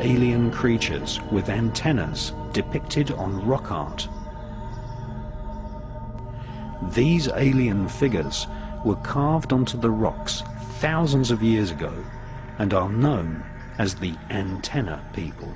alien creatures with antennas depicted on rock art. These alien figures were carved onto the rocks thousands of years ago and are known as the antenna people.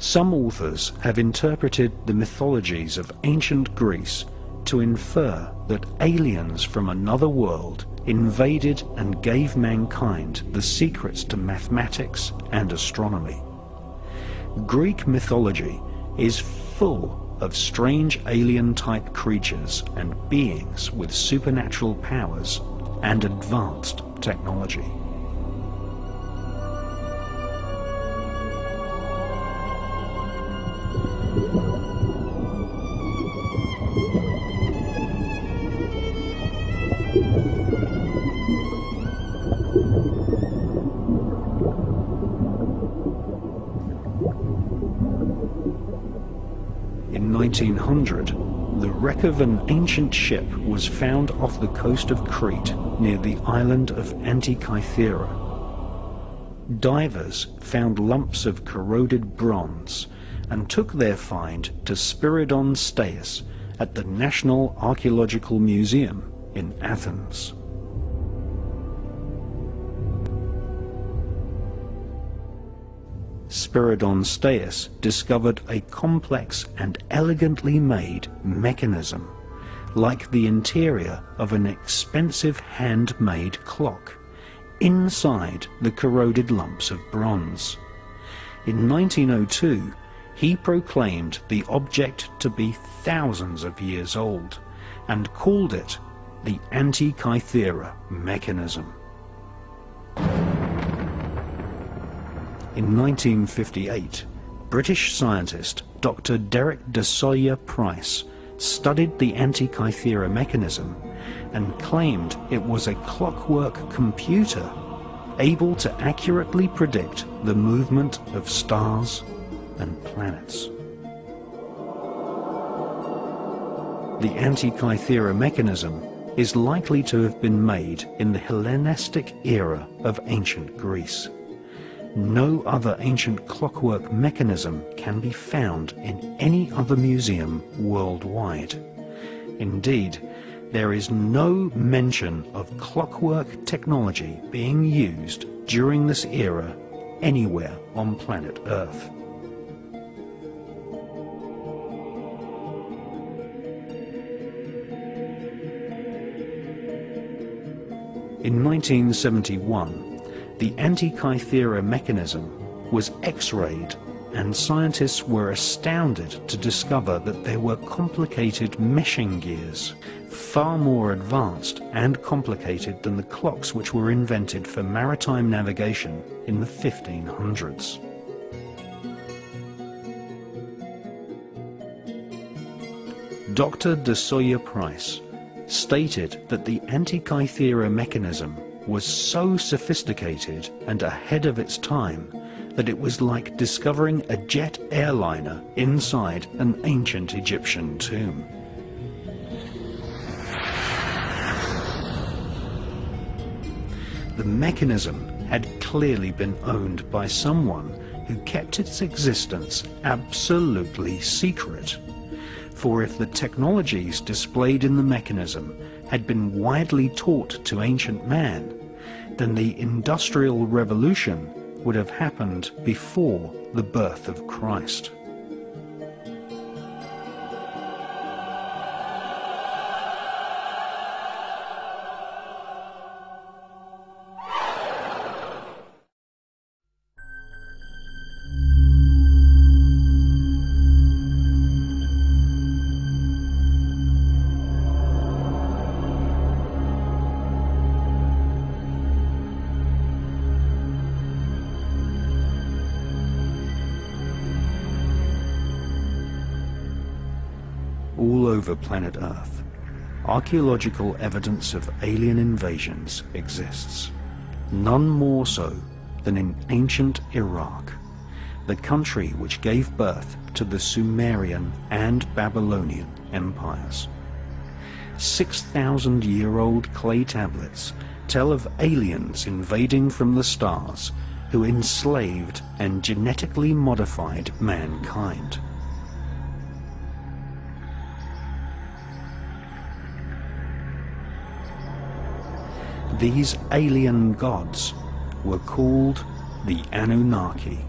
Some authors have interpreted the mythologies of ancient Greece to infer that aliens from another world invaded and gave mankind the secrets to mathematics and astronomy. Greek mythology is full of strange alien-type creatures and beings with supernatural powers and advanced technology. In 1900, the wreck of an ancient ship was found off the coast of Crete near the island of Antikythera. Divers found lumps of corroded bronze and took their find to Spiridon Staios at the National Archaeological Museum in Athens. Spiridon Staios discovered a complex and elegantly made mechanism, like the interior of an expensive handmade clock, inside the corroded lumps of bronze. In 1902, he proclaimed the object to be thousands of years old and called it the Antikythera mechanism. In 1958, British scientist Dr. Derek de Soya Price studied the Antikythera mechanism and claimed it was a clockwork computer able to accurately predict the movement of stars and planets. The Antikythera mechanism is likely to have been made in the Hellenistic era of ancient Greece. No other ancient clockwork mechanism can be found in any other museum worldwide. Indeed, there is no mention of clockwork technology being used during this era anywhere on planet Earth. In 1971, the Antikythera mechanism was X-rayed, and scientists were astounded to discover that there were complicated meshing gears, far more advanced and complicated than the clocks which were invented for maritime navigation in the 1500s. Dr. de Sawyer Price stated that the Antikythera mechanism was so sophisticated and ahead of its time that it was like discovering a jet airliner inside an ancient Egyptian tomb. The mechanism had clearly been owned by someone who kept its existence absolutely secret. For if the technologies displayed in the mechanism had been widely taught to ancient man, then the Industrial Revolution would have happened before the birth of Christ. All over planet Earth, archaeological evidence of alien invasions exists, none more so than in ancient Iraq, the country which gave birth to the Sumerian and Babylonian empires. 6,000-year-old clay tablets tell of aliens invading from the stars who enslaved and genetically modified mankind. These alien gods were called the Anunnaki.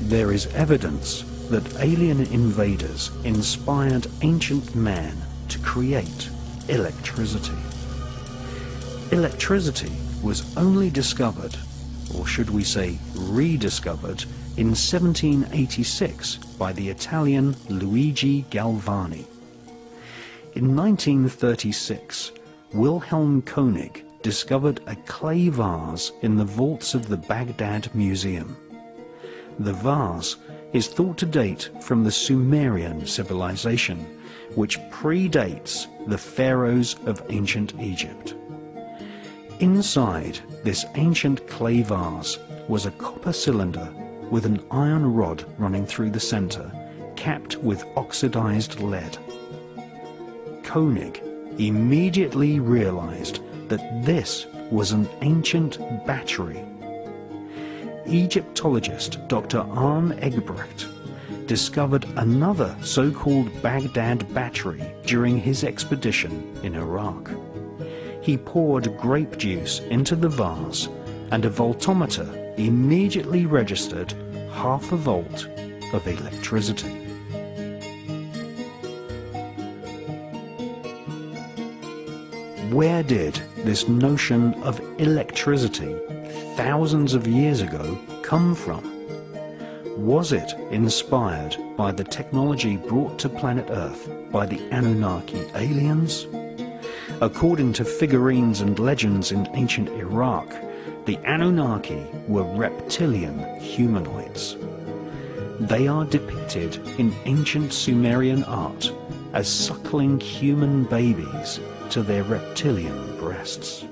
There is evidence that alien invaders inspired ancient man to create electricity. Electricity was only discovered, or should we say rediscovered, in 1786 by the Italian Luigi Galvani. In 1936, Wilhelm Koenig discovered a clay vase in the vaults of the Baghdad Museum. The vase is thought to date from the Sumerian civilization, which predates the pharaohs of ancient Egypt. Inside this ancient clay vase was a copper cylinder with an iron rod running through the center, capped with oxidized lead. Koenig immediately realized that this was an ancient battery. Egyptologist Dr. Arne Eggebrecht discovered another so-called Baghdad battery during his expedition in Iraq. He poured grape juice into the vase, and a voltometer immediately registered half a volt of electricity. Where did this notion of electricity thousands of years ago come from? Was it inspired by the technology brought to planet Earth by the Anunnaki aliens? According to figurines and legends in ancient Iraq, the Anunnaki were reptilian humanoids. They are depicted in ancient Sumerian art as suckling human babies to their reptilian breasts.